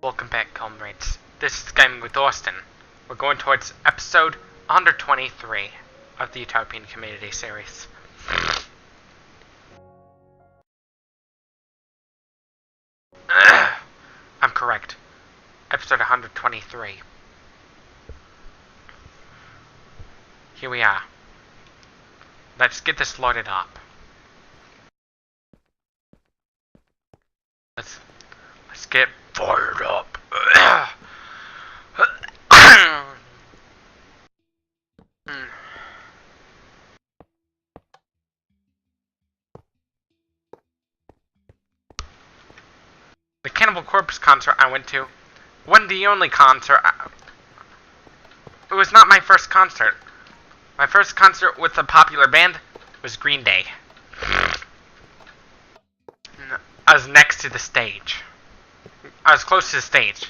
Welcome back, comrades. This is Gaming with Austin. We're going towards episode 123 of the Utopian Community series. I'm correct. Episode 123. Here we are. Let's get this loaded up. Let's get fired up. The Cannibal Corpse concert I went to wasn't the only concert. It was not my first concert. My first concert with a popular band was Green Day. I was next to the stage. I was close to the stage.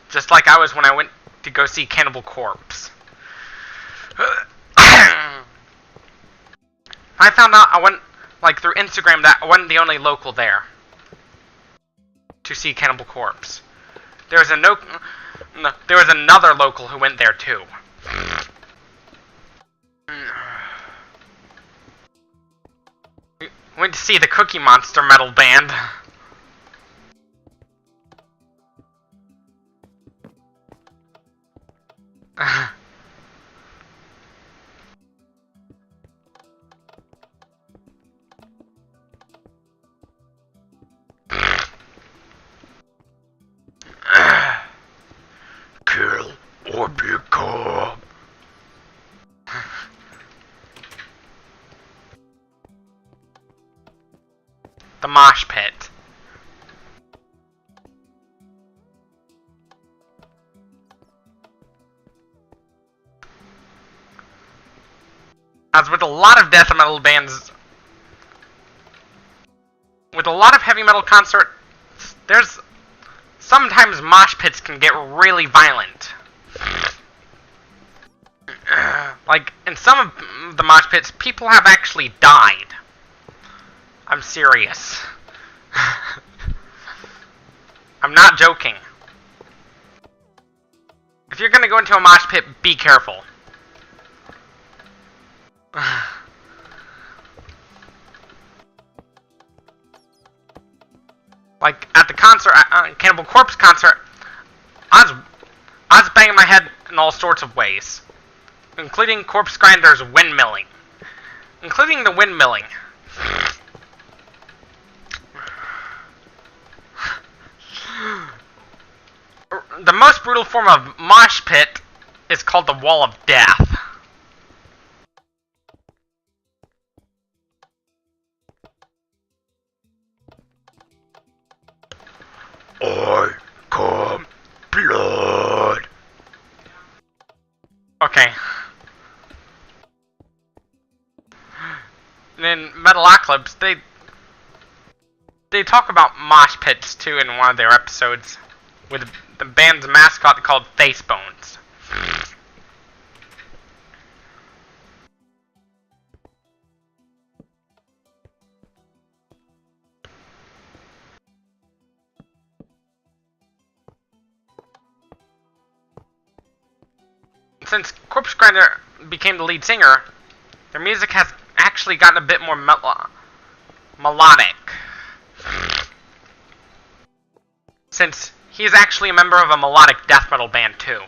Just like I was when I went to go see Cannibal Corpse. I found out through Instagram that I wasn't the only local there to see Cannibal Corpse. There was another local who went there too. We went to see the Cookie Monster metal band. Kill or become. The mosh pit. As with a lot of death metal bands, with a lot of heavy metal concerts, sometimes mosh pits can get really violent. Like, in some of the mosh pits, people have actually died. I'm serious. I'm not joking. If you're gonna go into a mosh pit, be careful. Like, at the concert, Cannibal Corpse concert, I was banging my head in all sorts of ways. Including Corpse Grinder's windmilling. Including the windmilling. The most brutal form of mosh pit is called the Wall of Death. I come blood. Okay. And in Metalocalypse, they talk about mosh pits too in one of their episodes, with the band's mascot called Facebones. Since Corpse Grinder became the lead singer, their music has actually gotten a bit more melodic. Since he is actually a member of a melodic death metal band too.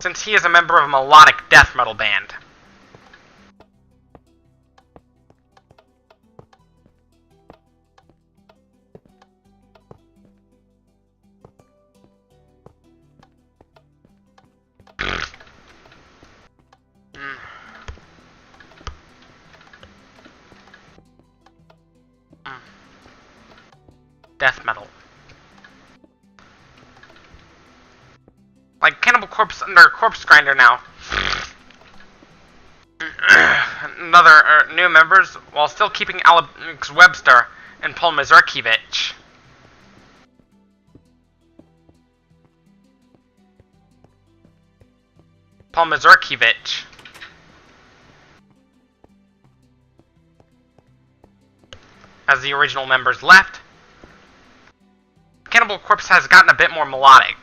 Since he is a member of a melodic death metal band. Death metal. Like Cannibal Corpse under Corpse Grinder now. Another new members, while still keeping Alex Webster and Paul Mazurkiewicz. Paul Mazurkiewicz. As the original members left, Cannibal Corpse has gotten a bit more melodic.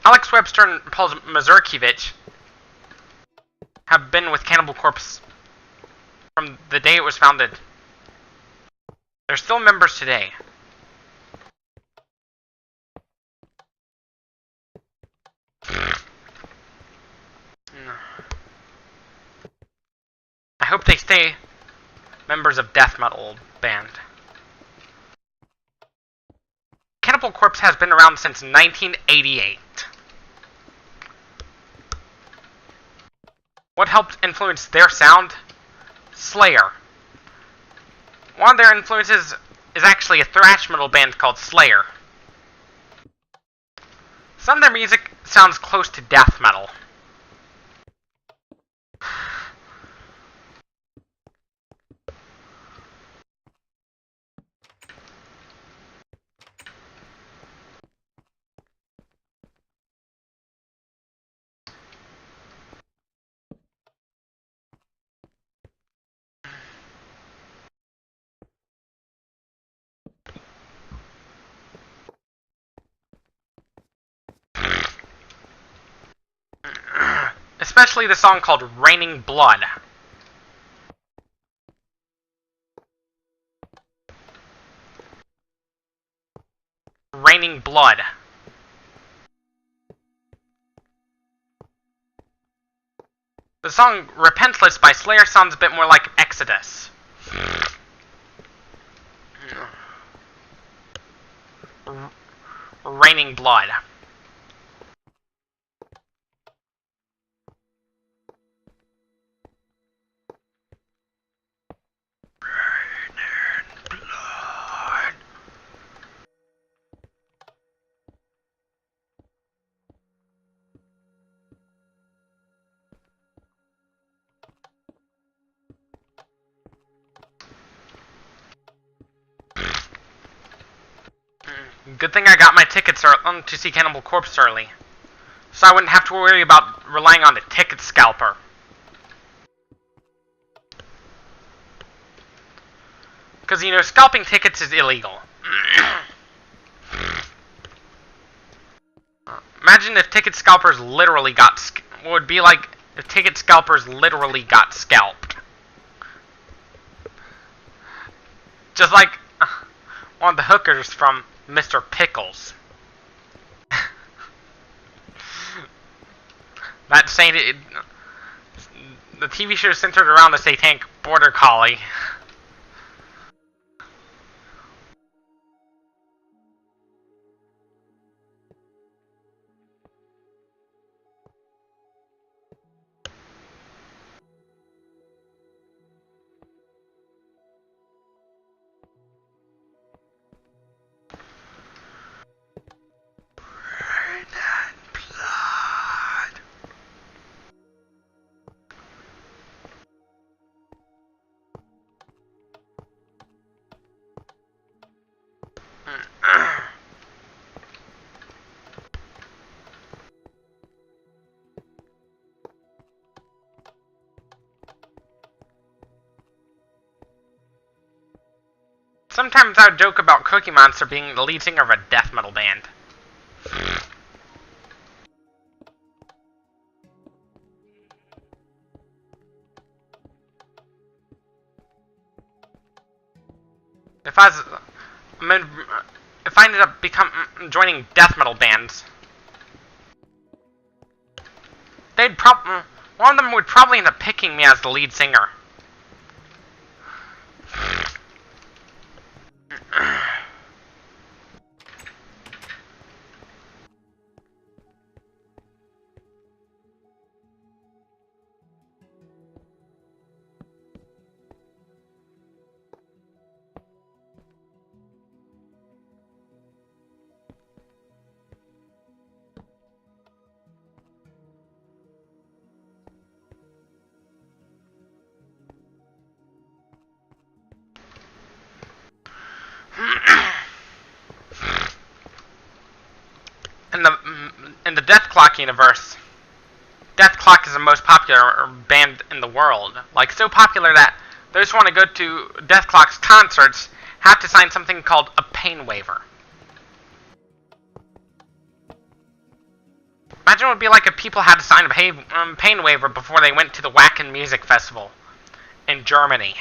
Alex Webster and Paul Mazurkiewicz have been with Cannibal Corpse from the day it was founded. They're still members today. I hope they stay members of death metal band. Cannibal Corpse has been around since 1988. What helped influence their sound? Slayer. One of their influences is actually a thrash metal band called Slayer. Some of their music sounds close to death metal. Especially the song called Raining Blood. Raining Blood. The song Repentless by Slayer sounds a bit more like Exodus. Raining Blood. Good thing I got my tickets to see Cannibal Corpse early, so I wouldn't have to worry about relying on the ticket scalper. Because, you know, scalping tickets is illegal. Imagine if ticket scalpers literally got... What would be like if ticket scalpers literally got scalped. Just like one of the hookers from Mr. Pickles. That the TV show is centered around the satanic border collie. Sometimes I would joke about Cookie Monster being the lead singer of a death metal band. If I ended up joining death metal bands, one of them would probably end up picking me as the lead singer. in the Death Clock universe, Death Clock is the most popular band in the world. Like, so popular that those who want to go to Death Clock's concerts have to sign something called a pain waiver. Imagine what it would be like if people had to sign a pain waiver before they went to the Wacken Music Festival in Germany.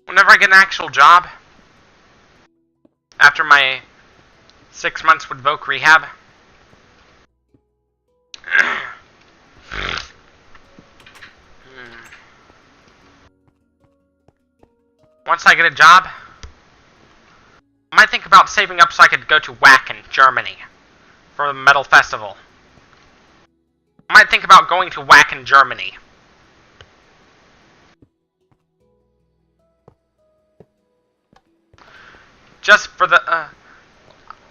Whenever I get an actual job, after my 6 months with voc rehab, once I get a job, I might think about saving up so I could go to Wacken, Germany, for the metal festival. I might think about going to Wacken, Germany. Just for the,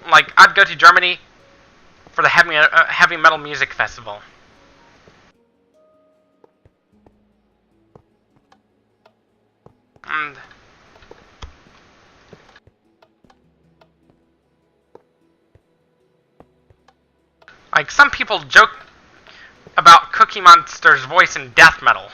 like, I'd go to Germany for the heavy metal music festival. And like, some people joke about Cookie Monster's voice in death metal.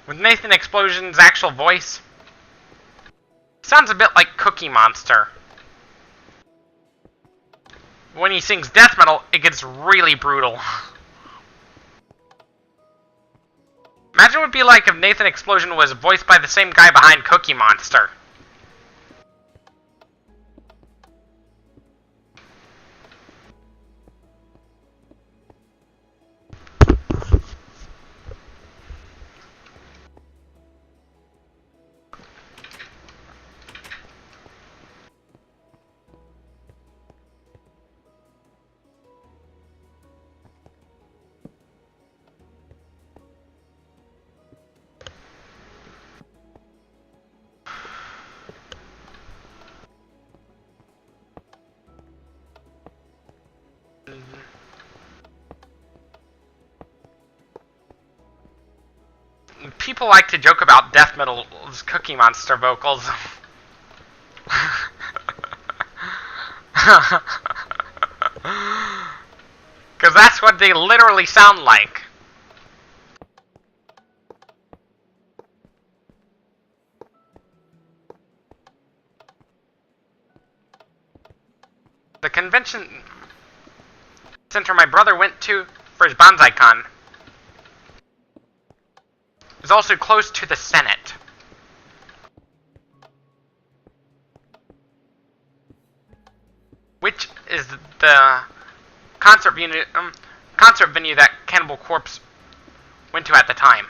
With Nathan Explosion's actual voice, sounds a bit like Cookie Monster. When he sings death metal, it gets really brutal. Imagine what it would be like if Nathan Explosion was voiced by the same guy behind Cookie Monster. People like to joke about death metal's Cookie Monster vocals. Because that's what they literally sound like. The convention center my brother went to for his Bonsai Con is also close to the Senate. Which is the concert venue that Cannibal Corpse went to at the time.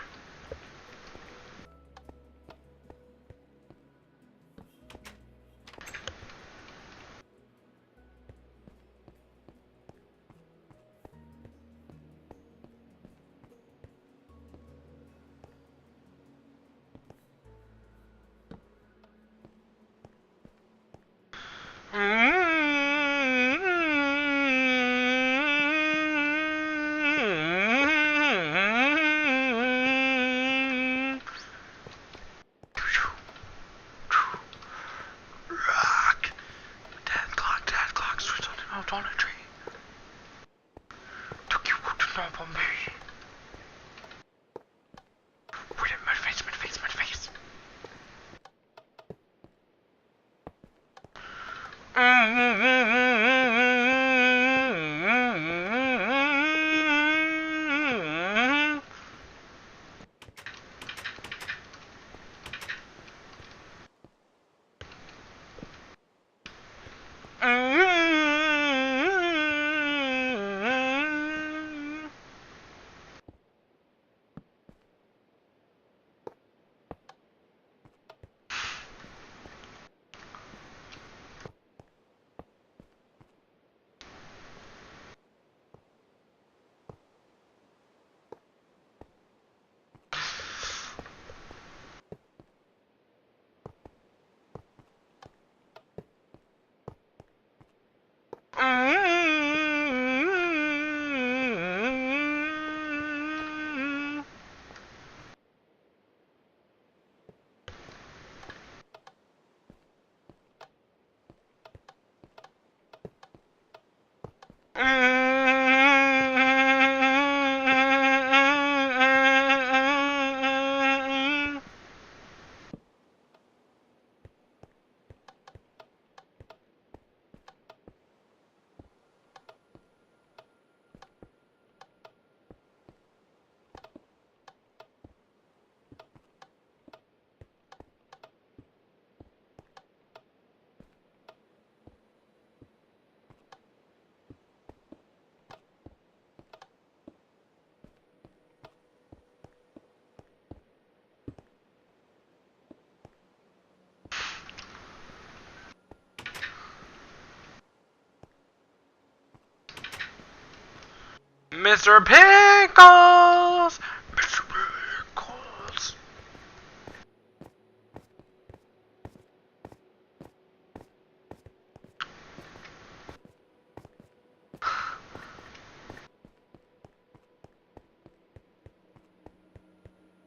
Mr. Pickles! Mr. Pickles!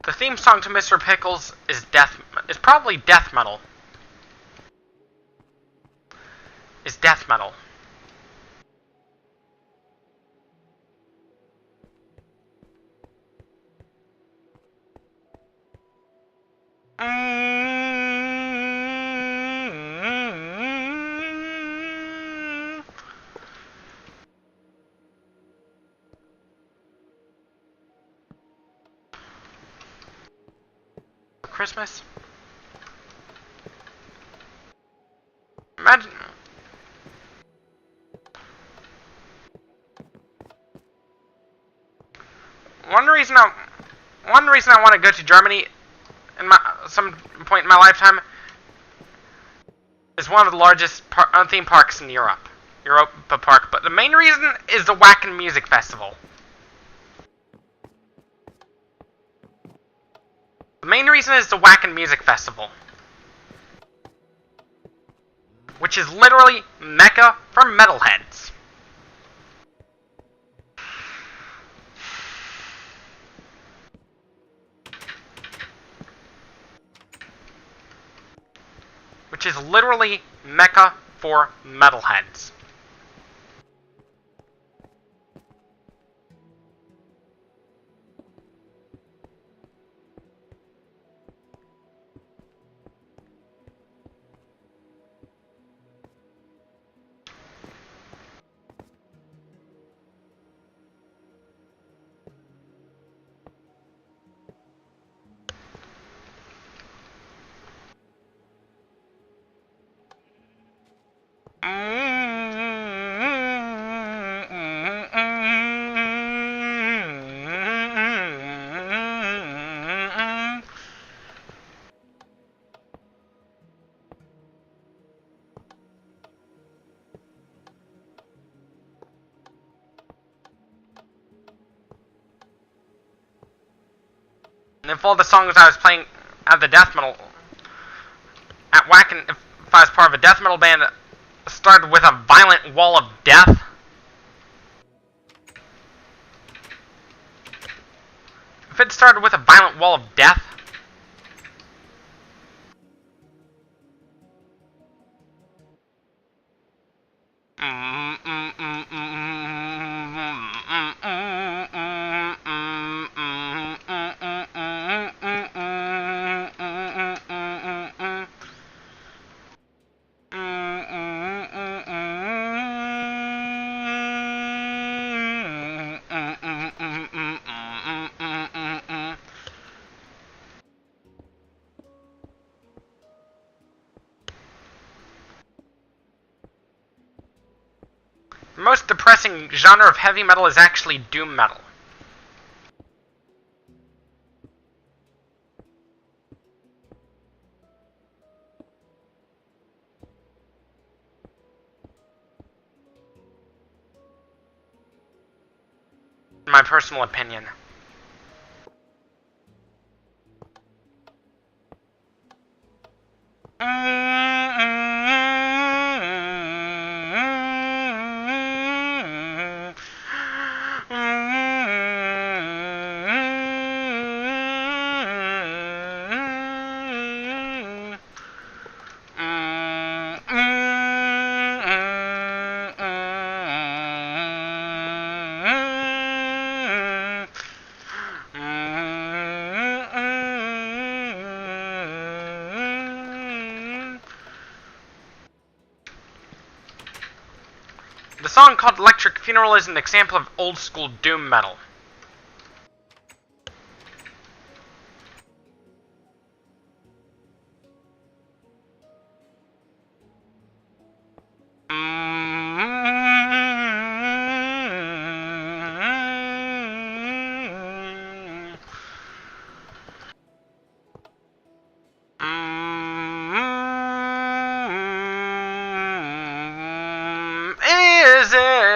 The theme song to Mr. Pickles is probably death metal. Is death metal. Christmas? Imagine. One reason I want to go to Germany in some point in my lifetime is one of the largest theme parks in Europe. Europa Park. But the main reason is the Wacken Music Festival. The main reason is the Wacken Music Festival, which is literally Mecca for metalheads. Which is literally Mecca for metalheads. And if all the songs I was playing at the death metal at Wacken, if I was part of a death metal band, started with a violent wall of death, if it started with a violent wall of death, the most depressing genre of heavy metal is actually doom metal. In my personal opinion. The song called Electric Funeral is an example of old school doom metal.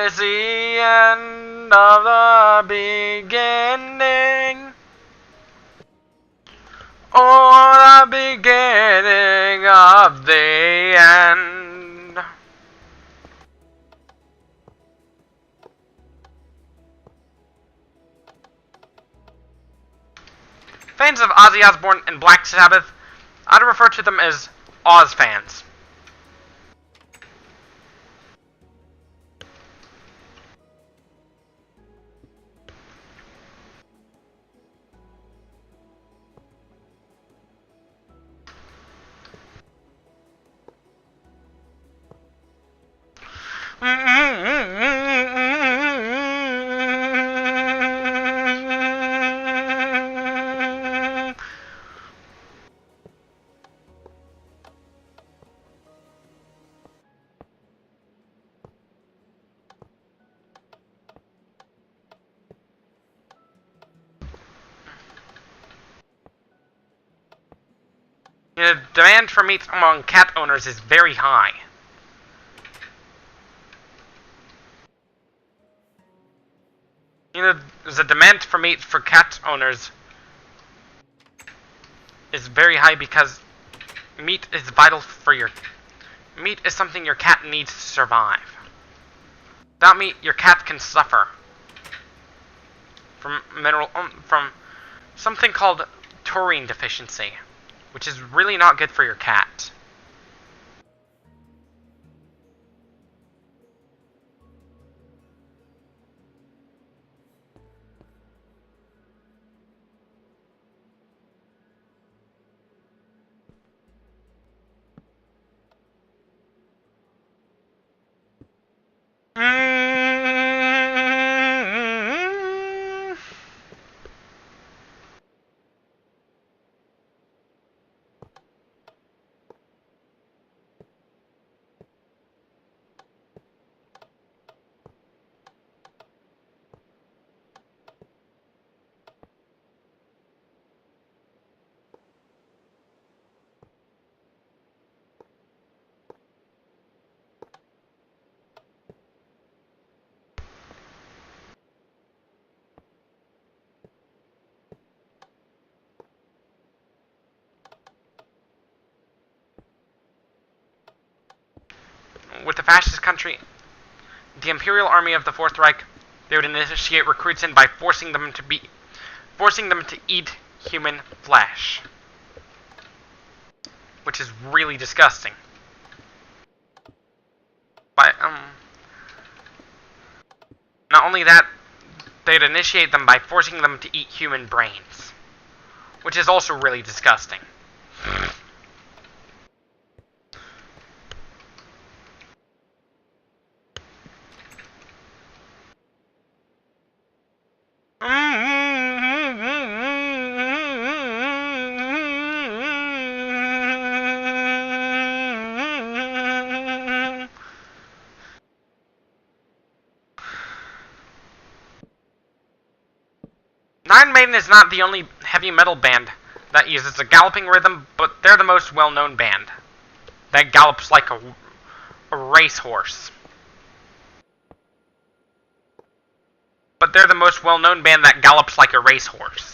Is the end? end of the beginning. Or the beginning of the end. Fans of Ozzy Osbourne and Black Sabbath, I'd refer to them as Oz fans. The demand for meat among cat owners is very high. The demand for meat for cat owners is very high because meat is vital for your... Meat is something your cat needs to survive. Without meat, your cat can suffer from something called taurine deficiency, which is really not good for your cat. With the fascist country, the Imperial Army of the Fourth Reich, they would initiate recruits in by forcing them to eat human flesh, which is really disgusting. But not only that, they'd initiate them by forcing them to eat human brains, which is also really disgusting. Iron Maiden is not the only heavy metal band that uses a galloping rhythm, but they're the most well-known band that gallops like a racehorse. But they're the most well-known band that gallops like a racehorse.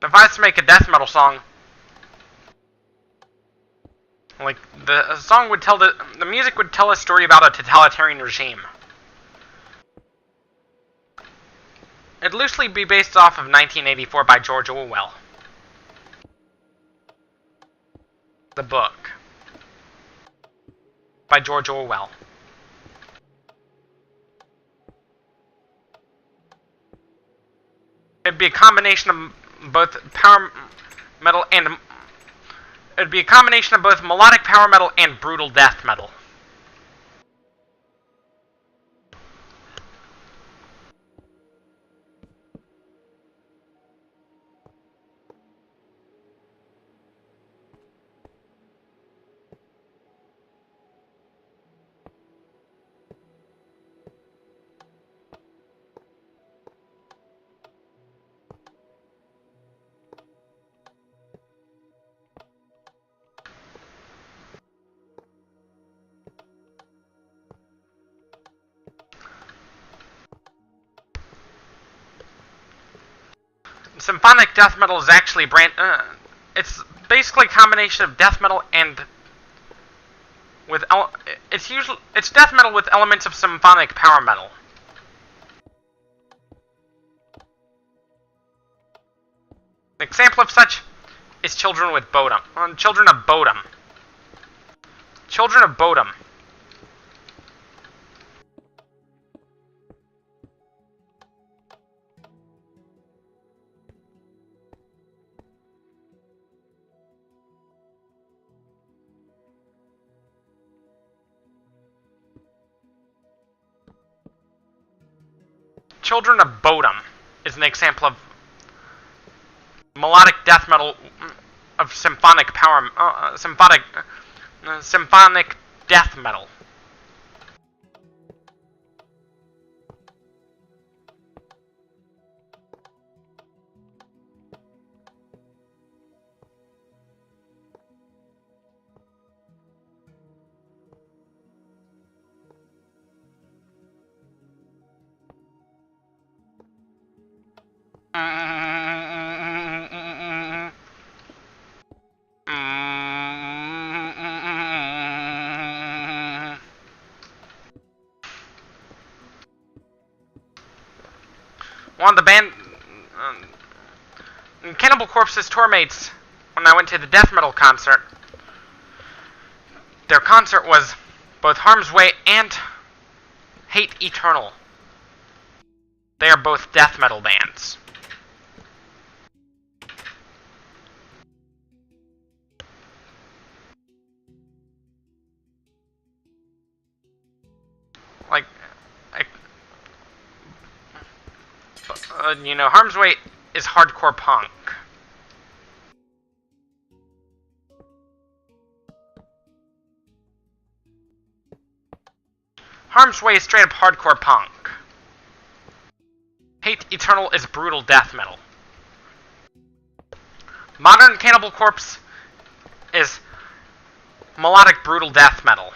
If I was to make a death metal song, like, the song would tell the music would tell a story about a totalitarian regime. It'd loosely be based off of 1984 by George Orwell. The book. By George Orwell. It'd be a combination of both power metal and it'd be a combination of both melodic power metal and brutal death metal. symphonic death metal is actually it's basically a combination of death metal and it's death metal with elements of symphonic power metal. An example of such is Children of Bodom. Children of Bodom. Children of Bodom. Children of Bodom is an example of melodic death metal of symphonic power, symphonic death metal. One of the band, Cannibal Corpse's tour mates, when I went to the death metal concert, their concert was both Harm's Way and Hate Eternal. They are both death metal bands. Like, you know, Harm's Way is hardcore punk. Harm's Way is straight up hardcore punk. Hate Eternal is brutal death metal. Modern Cannibal Corpse is melodic brutal death metal.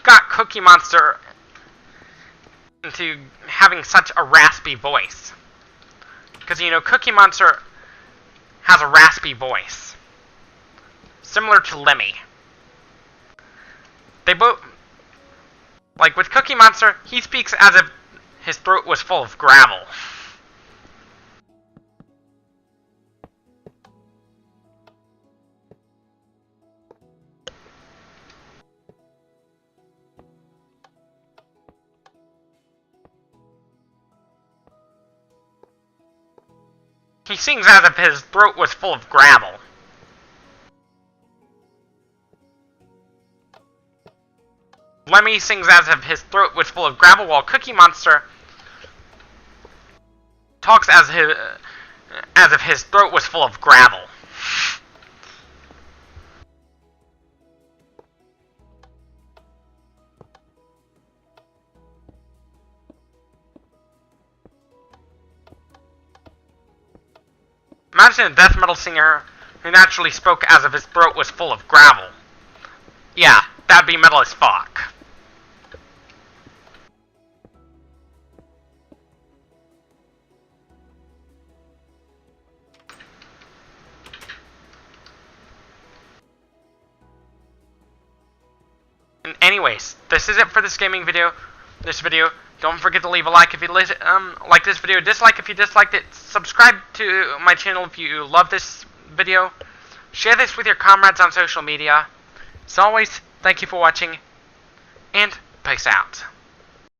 Got Cookie Monster into having such a raspy voice. Because, you know, Cookie Monster has a raspy voice. Similar to Lemmy. They both... Like, with Cookie Monster, he speaks as if his throat was full of gravel. He sings as if his throat was full of gravel. Lemmy sings as if his throat was full of gravel, while Cookie Monster talks as if his throat was full of gravel. Imagine a death metal singer who naturally spoke as if his throat was full of gravel. Yeah, that'd be metal as fuck. And anyways, this is it for this gaming video. Don't forget to leave a like if you like this video, dislike if you disliked it, subscribe to my channel if you love this video, share this with your comrades on social media. As always, thank you for watching, and peace out.